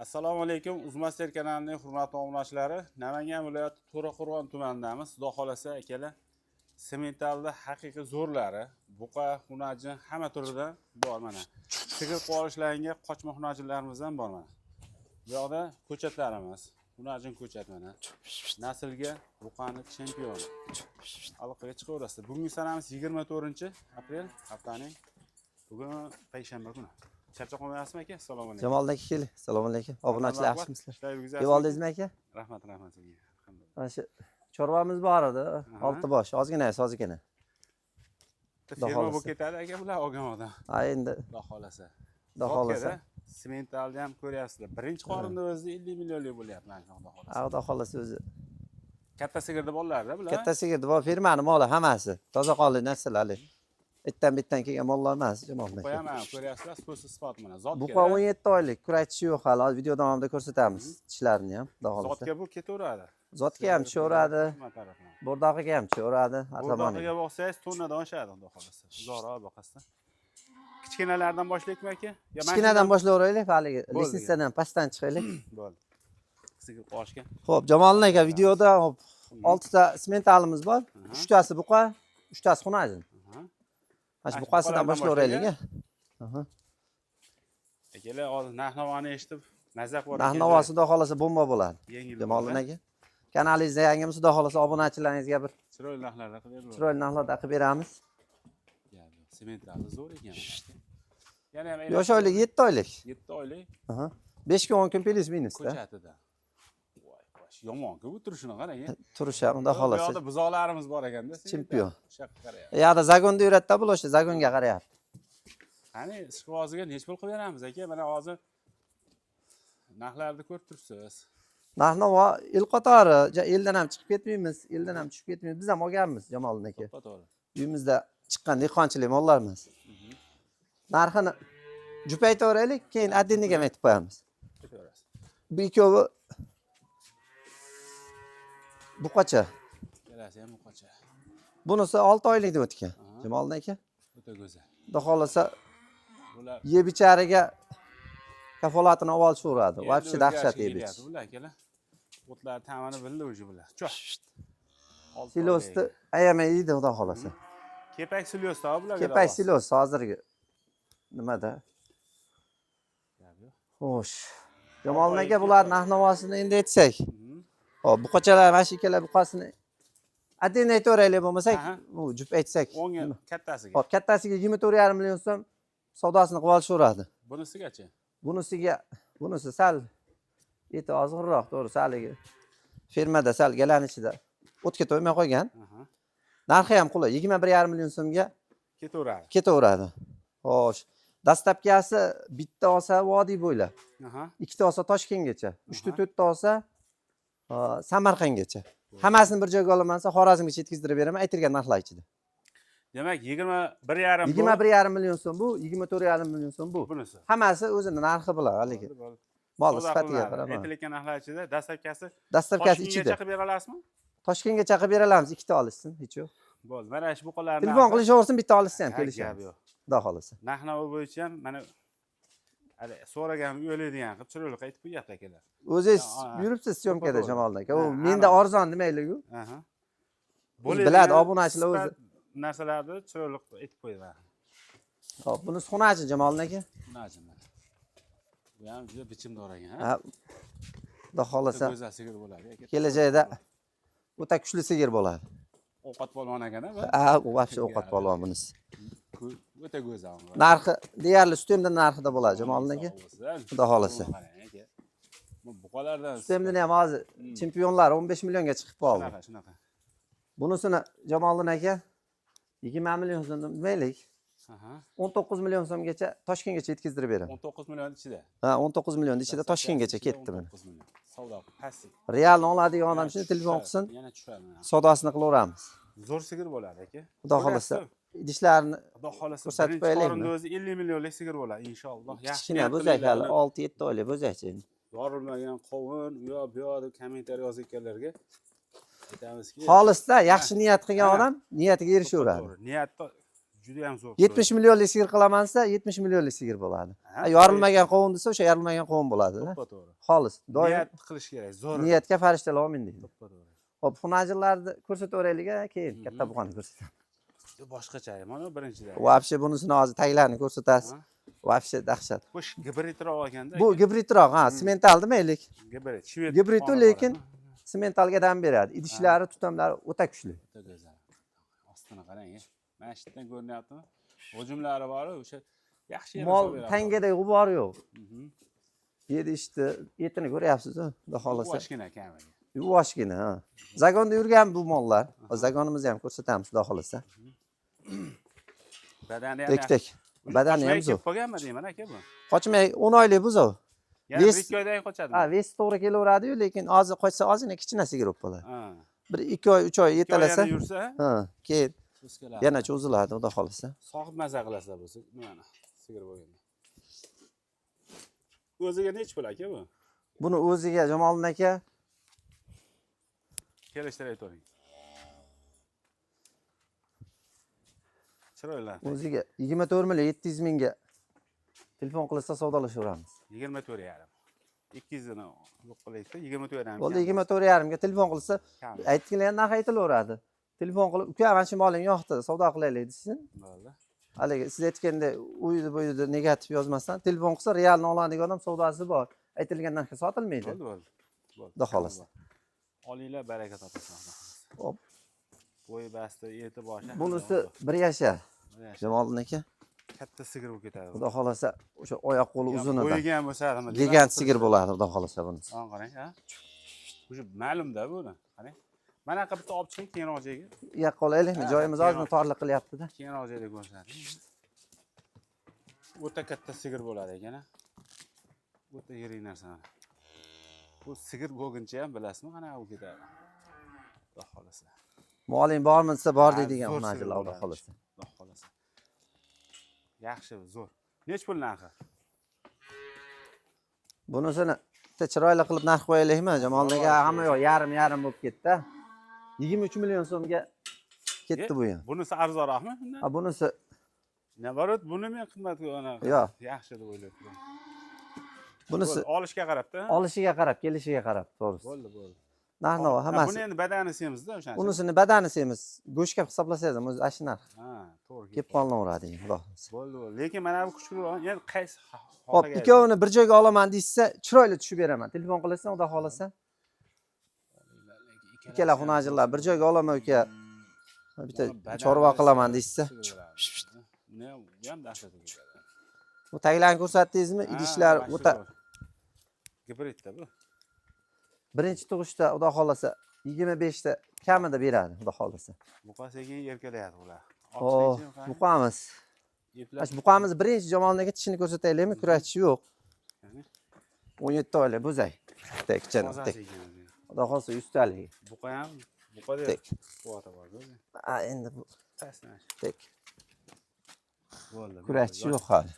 Assalomu alaykum. Uzmaster kanalining hurmatli obunachilari. Namangan viloyati To'raqo'rg'on tumanidamiz. Xudo xolasa akalar, sementalda haqiqiy zo'rlari, buqa, xunajin hamma turidan bor mana. Sigir qolishlarga qochma xunajinlarimiz ham bor mana. Bu yoqda ko'chatlarimiz, xunajin ko'chat mana. Naslga buqani chempioni. Aloqaga chiqaverasiz. Bugungi sanamiz 24-aprel haftaning. Bugun payshanba kuni. Charchoq olmayapsizmi aka? Assalomu alaykum. Jamol aka kel. Assalomu alaykum. Obunachilar yaxshimisizlar? Kelib oldingizmi aka? Rahmat sizga. Mana shu chorvamiz bor edi. Olti bosh, ozgina sozigina. Ferma bo'lib ketadi aka bular olgan odam. Ha endi Xudo xolasa. Xudo xolasa. Sementalni ham ko'ryapsizlar. Birinchi qorinda o'zi 50 millionlik bo'lyapti mana Xudo xolasa. Xudo xolasa o'zi. Katta sigirda bolalarda bular. Katta sigirda bor, firmani moli hammasi. Toza qonli narsalar. Itdan kelgan mollar emas, Jamol aka. Qo'yaman, ko'ryapsizlar, so'z isbot mana. Zotga. Buqa 17 oylik, kuraytishi yo'q hali. Video davomida ko'rsatamiz tishlarini ham, Xudo xolasa. Zotga bu ketaveradi. Zotga ham tushaveradi. Bo'rdog'iga ham tushaveradi. Bo'rdog'iga bo'lsangiz tonnadan oshadi Xudo xolasa. Uzoqroq boqasizlar. Kichkinalardan boshlaylikmi aka? Kichkinadan boshlayveraylik, haligi lisensiyadan pastdan chiqaylik. Bo'ldi. Sigir qo'shgan. Xo'p, Jamol aka videoda 6 ta sementalimiz bor. 3 tasi buqa, 3 tasi xunajin. Mana bu buqasidan boshlayveraylik. Akalar, hozir narx-navoni eshitib, mazza bor. Narx-navosi xudo xolasa bomba bo'ladi. Jamol aka. Kanalingizda yangimiz xudo xolasa obunachilaringizga bir chiroyli narxlarda qilib beramiz. Chiroyli narxlarda qilib beramiz. Sementalni zo'r ekan. Yana ham yosh oylik 7 oylik. 7 oylik. 5 kun 10 kun plus minusda. Ko'chatida. Voy, yomon-ku bu turishini qarang. Turish ham xudo xolasa. Bu yoqda buzoqlarimiz bor ekanda. Chempion. Qarayapti. Bu yoqda zagonda yuradida bu o'sha zagonga qarayapti. Qani, ishqiboziga necha pul qilib beramiz aka? Mana hozir narxlarni ko'rib turibsiz. Narx-navo il qatori, eldan ham chiqib ketmaymiz, eldan ham tushib ketmaymiz. Biz ham olganmiz Jamol aka. To'g'ri. Uyimizda chiqqan dehqonchilik mollarimiz. Narxini jupaytaveraylik, keyin addiniga aytib qo'yamiz. Bu ikkovi buqacha. Kelasi ham buqacha. Bunisi 6 oylikda o'tgan. Jamol aka. O'ta go'zal. Xudo xolasa bular yeb ichariga kafolatini olib olishaveradi. Вообще dahshat yeb ichish. Bular akalar. O'tlar ta'mini bildi o'zi bular. Cho'sh. Silosni ayamay yeydi xudo xolasa. Kepak silosda bular. Kepak silos hozirgi nimada? Xo'sh. Jamol aka bular narx-navosini endi aytsak. Hop, buqachalar mana shu ikkala buqasini adin aytaveraylik bo'lmasak, bu jup aytsak. 10 kattasiga. Hop, kattasiga 24,5 million so'm savdosini qilib olishaveradi. Bunisigachi? Bunisi sal eti ozg'inroq, to'g'ri, saligi. Fermada sal galanishida o'tga to'ymay qo'ygan. Narxi ham qulay, 21,5 million so'mga ketaveradi. Xo'sh. Dastlabkasi bitta olsa vodiy bo'ylab. Ikkita olsa Toshkentgacha, 3 ta 4 ta olsa Samarqandgacha. Hammasini bir joyga olamansa Xorazmgacha yetkazdirib beraman, aytilgan narxlar ichida. Demak, 21,5 bu. 21,5 million so'm bu, 24,5 million so'm bu. Bunisi. Hammasi o'zini narxi bilan, haligi. Mol sifatiga qarab. Aytilgan narxlar ichida dastlabkasi ichida. Chaqib bera olasizmi? Toshkentga chaqib bera olamiz, ikkita olishsin, hech yo'q. Bo'ldi. Mana shu buqalarni telefon qilishaversin, bitta olishsa ham kelishamiz. Xudo xolasa. Narx-navo bo'yicha ham mana so'ragan o'ylaydigan qilib chiroyli aytib qo'yapti akalar. O'zingiz yuribsiz syomkada Jamol aka. U menda arzon demaylik-ku. Bo'ladi, biladi obunachilar o'zi. Narsalarni chiroyli aytib qo'yadi. Hop, buni xunajin Jamol aka. Xunajin. Bu ham juda bichimdor ekan, ha? Xudo xolasa. Go'zal sigir bo'ladi. Kelajakda o'ta kuchli sigir bo'ladi. Ovqat polvon ekan-a bu? Ha, u vobshe ovqat polvon bunisi. O'ta go'zal. Narxi deyarli sutemda narxida bo'ladi Jamol aka. Xudo xolasa. Bu buqalardan sutemdan ham hozir chempionlar 15 millionga chiqib qoldi. Shunaqa. Bunisini Jamoldan aka 20 million so'm demaylik. 19 million so'mgacha Toshkentgacha yetkazdirib beraman. 19 million ichida. Ha, 19 million ichida Toshkentgacha ketdi mana. Savdo passiv. Realni oladigan odam shuni telefon qilsin. Yana tushadi. Savdosini qilaveramiz. Zo'r sigir bo'ladi aka. Xudo xolasa. Idishlarini Xudo xolasa ko'rsatib qo'yaylikmi? Qorinda o'zi 50 millionlik sigir bo'ladi inshaalloh. Yaxshi. Kichkina bo'zak hali 6-7 oylik bo'zakchi. Yorilmagan qovun, u yoq bu yoq deb kommentariy yozayotganlarga aytamizki, xolisda yaxshi niyat qilgan odam niyatiga erishaveradi. Niyatda juda ham zo'r. 70 millionlik sigir qilaman desa, 70 millionlik sigir bo'ladi. Ha, Yorilmagan qovun desa, o'sha yorilmagan qovun bo'ladi. To'g'ri. Xolis. Doim Niyat qilish kerak, zo'r. niyatga farishtalar omin deydi. To'g'ri. Hop, xunajillarni ko'rsataveraylik, keyin katta buqani ko'rsatamiz. Boshqacha, mana birinchida. Вообще bunisini hozir taglarini ko'rsatasiz. Вообще dahshat. Bu gibridroq ekanda. Bu gibridroq, semental demaylik. Gibrid. Shved. Gibrid lekin sementalga dam beradi. Idishlari, tutamlari o'ta kuchli. Juda go'zal. Ostini qarang. Mana shu yerdan ko'rinyaptimi? Hujumlari bor, o'sha yaxshi yerda Mol beradi. tangadek g'ubori yo'q. Yedi ishni, etini ko'ryapsiz-ku, xudo xolasa. Boshgina kamiga. Yuvoshgina, ha. Zagonda yurgan bu mollar. Zagonimizni ham ko'rsatamiz, xudo xolasa. Badani ham Tek-tek. Badani ham zo'r. Qo'yganmi deyman aka bu? Qochmay 10 oylik buzov. Yana 2 oydan qochadi. Ha, vesi to'g'ri kelaveradi-yu, lekin hozir qochsa ozgina kichkina sigir bo'lib qoladi. Ha. Bir 2 oy, 3 oy yetalasa, yursa, ha, keyin tuz keladi. yana cho'ziladi, xudo xolasa. Sohib maza qilasa bo'lsa, mana sigir bo'lganda. O'ziga nech pul aka bu? Buni o'ziga Jamoliddin aka Kelishtirib aytavering. Chiroyli. o'ziga 24 million 700 mingga telefon qilsa savdolashaveramiz. 24 yarim. 200 ni yo'q qilaylik-da, 24 yarim. Bo'ldi, 24 yarimga telefon qilsa, aytganlar narx aytilaveradi. Telefon qilib, "Uka, mana shu moling yoqdi, savdo qilaylik" desin. Bo'ldi. Haligi siz aytganda uyda bo'yida negativ yozmasdan, telefon qilsa, realni oladigan odam savdosi bor. Aytilgan narxga sotilmaydi. Bo'ldi, bo'ldi. Xudo xolasa. Olinglar, baraka topasizlar. Hop. Bo'yi basti, eti boshi. Bunisi 1 yashar. Jamoliddin aka. Katta sigir bo'lib ketadi. Xudo xolasa, o'sha oyoq qo'li uzunidan. Bo'yiga ham o'sadimi? Gigant sigir bo'ladi, xudo xolasa bunisi. Mana qarang, ha? O'sha ma'lum-da buni. Qarang. Mana qa bitta olib chiqing keyinroq joyga. Yoqqa olaylikmi? Joyimiz ozgina torliq qilyapti-da. Keyinroq joyda ko'rsating. O'ta katta sigir bo'ladi ekan. O'ta yirik narsa. Bu sigir bo'lguncha ham bilasizmi, qana u ketadi. Xudo xolasa. Moling bormi desa bor deydigan xunajilar, xudo xolasa. Xudo xolasa. Yaxshi, zo'r. Nech pul narxi? Bunisini bitta chiroyli qilib narx qo'yaylikmi? Jamoliddin aka hamma yo'q, yarim bo'lib ketdi. 23 million so'mga ketdi bu ham. Bunisi arzonroqmi? Ha, bunisi Navarot buni men qimmatga anaqa. Yo'q. Yaxshi deb o'ylayapman. bunisi Olishga qarab-da. olishiga qarab, kelishiga qarab, to'g'risi. Bo'ldi, bo'ldi. Narx-navo hammasi. Buni endi badani semizda o'shancha. Unisini badani semiz. Go'shtga hisoblasangiz ham o'zi ashi narx. Ha, to'g'ri. Kelib qolaveradi, xudo xolasa. Bo'ldi, bo'ldi. Lekin mana bu kuchliroq, endi qaysi Hop, ikkovini bir joyga olaman deysa, chiroyli tushib beraman. Telefon qilasan, xudo xolasa. Ikkala xunajillar bir joyga olaman uka. Bitta chorva qilaman deysa. Buni ham dahshat bo'ladi. Bu taglarni ko'rsatdingizmi? Idishlar o'ta gibridda bu. birinchi tug'ishda xudo xolasa 25 ta kamida beradi, xudo xolasa. Buqasi keyin erkalayadi ular. Oh, buqamiz. Buqamiz birinchi Jamoliddin aka tishini ko'rsataylikmi? Kurashchi yo'q. 17 oylik bo'zay. Tekchana, tek. Xudo xolasa 100 talik. Buqa ham, buqada quvvati bor-ku. Ha, endi bu tek. Bo'ldi. Kurashchi yo'q hali.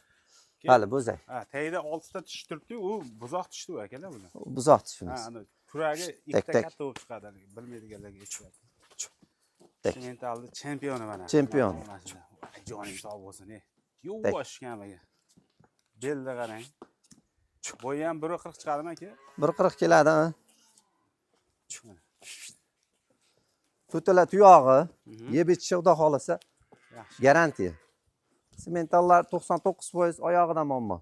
Hali bo'zay. Ha, tagida 6 ta tish turibdi, u buzoq tishdi u akalar bular. Buzoq tishimiz. Ha, ana turagi ikkita katta bo'lib chiqadi, bilmaydiganlarga aytib. Mentalda chempioni mana. Chempion. Joning sog' bo'lsin, Yuvosh kamiga. Belda qarang. Bo'yi ham 1.40 chiqadimi aka? 1.40 keladi, ha. Tutala tuyog'i, yeb ichishi xudo xolasa Yaxshi. garantiya. Sementallar 99% oyog'idan muammo.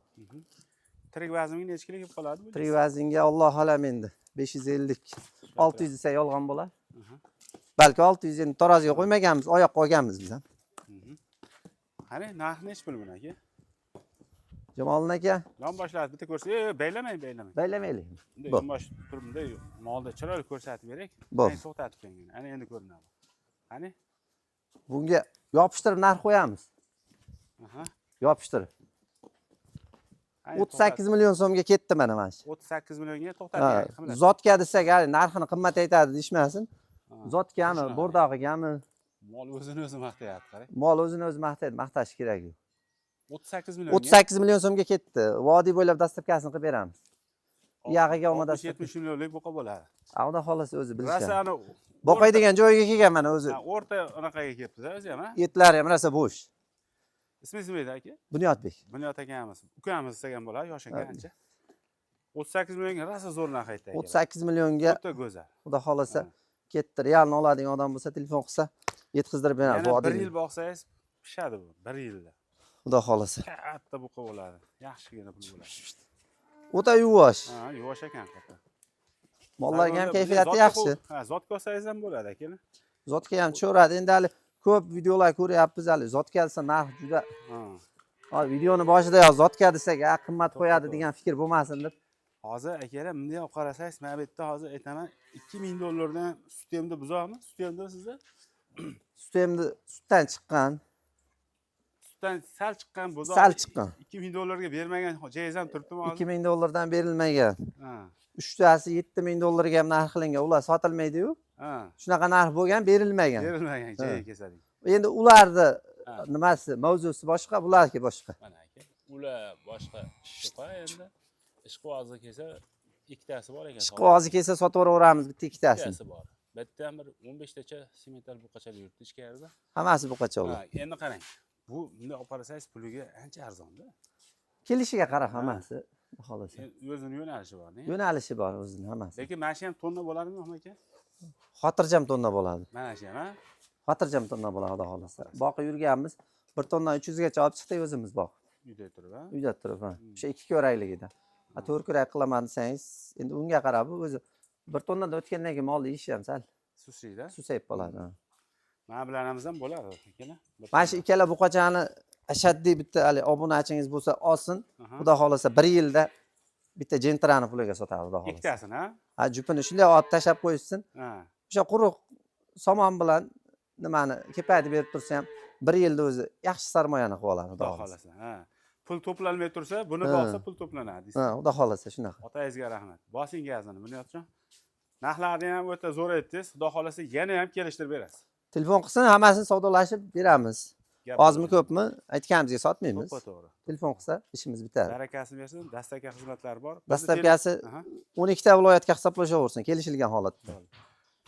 Tirik vaznga necha kilo kelib qoladi bu? Tirik vaznga Alloh alam endi 550, 600 desa yolg'on bo'lar. Balki 600 endi taroziga qo'ymaganmiz, oyoq qo'yganmiz biz ham. Qani, narxi necha pul buni aka? Jamoliddin aka, Yonboshlari bitta ko'rsa, baylamang. baylamaylik. Bunday Bo'l. yonbosh turibdi, molda chiroyli ko'rsatib berak. Bo'l. Keyin to'xtatib qo'ying. Ana endi ko'rinadi. Qani? Bunga yopishtirib narx qo'yamiz. Aha. Yopishtirib. Ayni 38 million so'mga ketdi mana mana shu. 38 millionga to'xtating. Zotga desak, narxini qimmat aytadi deyishmasin. Zotgami, bo'rdog'igami? Mol o'zini o'zi maqtayapti, qarang. Mol o'zini o'zi maqtaydi, maqtash kerak yo'q. 38 million. 38 million so'mga ketdi. Vodiy bo'ylab dastlabkasini qilib beramiz. Yag'iga olmadan 70 millionlik buqa bo'ladi. Xudo xolasa o'zi bilishadi. Rasani Boqaydigan joyiga kelgan mana o'zi. o'rta anaqaga kelibdi-da o'zi ham, ha? Etlari ham rosa bo'sh. Ismingiz nima edi aka? Bunyodbek. Bunyod akamiz. Ukamiz degan bo'ladi, yosh aka ancha. 38 millionga rosa zo'r narx aytdi aka. 38 millionga O'ta go'zal. xudo xolasa ketdi. Realni oladigan odam bo'lsa, telefon qilsa, yetkazdirib beradi. Yana 1 yil boqsangiz pishadi bu, 1 yilda. Xudo xolasa. Katta buqa bo'ladi. Yaxshigina pul bo'ladi. O'ta yuvosh. Ha, yuvosh ekan katta. Mollarga ham kayfiyati yaxshi. Ha, zotga olsangiz ham bo'ladi aka. Zotga ham cho'radi. Endi hali ko'p videolar ko'ryapmiz hali. Zotga olsa narx juda. Hozir videoni boshida yo zotga desak, qimmat qo'yadi degan fikr bo'lmasin deb. Hozir akalar bunday olib qarasangiz, mana bu yerda hozir aytaman 2000 dollardan sutemni buzormi? Sutemni sizda? Sutemni sutdan chiqqan. Sutdan sal chiqqan bozor. Sal chiqqan. 2000 dollarga bermagan joyingiz ham turibdimi hozir? 2000 dollardan berilmagan. Ha. 3tasi 7000 dollarga ham narx qilingan. Ular sotilmaydi-yu. Ha. Shunaqa narx bo'lgan, berilmagan. Berilmagan joyiga kesading. Endi ularni nimasi, mavzusi boshqa, bularniki boshqa. Mana aka. Ular boshqa chiqa endi. Ishqovozi kelsa ikkitasi bor ekan. Ishqovozi kelsa sotib yuboraveramiz bitta ikkitasini. Ikkitasi bor. Bitta ham bir 15 tacha semental buqachalar yuribdi ichkarida. Hammasi buqacha ular. Ha, endi qarang. Bu bunday olib qarasangiz puliga ancha arzon-da. Kelishiga qarab hammasi, xolos. O'zini yo'nalishi bor-da. Yo'nalishi bor o'zini hammasi. Lekin mana shu ham tonna bo'ladimi, aka? Xotirjam tonna bo'ladi. Mana shu ham, ha? Xotirjam tonna bo'ladi, xudo xolasa. Boqib yurganmiz. 1 tonna 300 gacha olib chiqdik o'zimiz boqib. Uyda turib, ha? Uyda turib, ha. O'sha 2 ko'rakligida. 4 ko'rak qilaman desangiz, endi unga qarab o'zi 1 tonnadan o'tgandan keyin molni ishi ham sal susiyda. susayib qoladi. Mana bularimiz ham bo'ladi, akalar. Mana shu ikkala buqachani ashaddiy bitta hali obunachingiz bo'lsa olsin. Xudo xolasa 1 yilda bitta jentrani puliga sotadi, xudo xolasa. Ikkitasini, ha? Ha, jupini shunday olib tashab qo'yishsin. Ha. O'sha quruq somon bilan nimani kepaydi berib tursa ham 1 yilda o'zi yaxshi sarmoyani qilib oladi, xudo xolasa. Ha. Pul to'planmay tursa, buni boqsa pul to'planadi. Ha, xudo xolasa shunaqa. Otangizga rahmat. Bosing gazini, Bunyodjon. Narxlarni ham o'ta zo'r aytdingiz. Xudo xolasa yana ham kelishtirib berasiz. Telefon qilsin, hammasini savdolashib beramiz. Ozmi ko'pmi aytganimizga sotmaymiz. To'g'ri. Telefon qilsa ishimiz bitadi. Barakasini bersin, dastlabki xizmatlari bor. Dastlabkasi 12 ta viloyatga hisoblashaversin, kelishilgan holatda.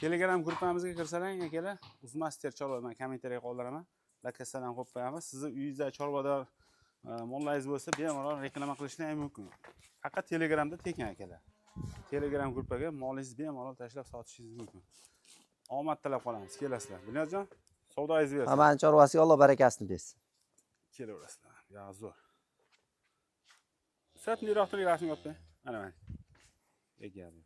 Telegram gruppamizga kirsalang, akalar, Uzmaster Chorva kommentariyaga qoldiraman. Lakasdan ham qo'yib qo'yamiz. Sizni uyingizda chorvador mollaringiz bo'lsa, bemalol reklama qilishni ham mumkin. Faqat Telegramda tekin akalar. Telegram gruppaga molingizni bemalol tashlab sotishingiz mumkin. Omad tilab qolamiz, kelasizlar. Bunyodjon, savdoyingizni bersin. Hammani chorvasiga Alloh barakasini bersin. Kelaverasizlar. Ya zo'r. Satliroq turib rasmga olib qo'ying. Mana mana. Egadim.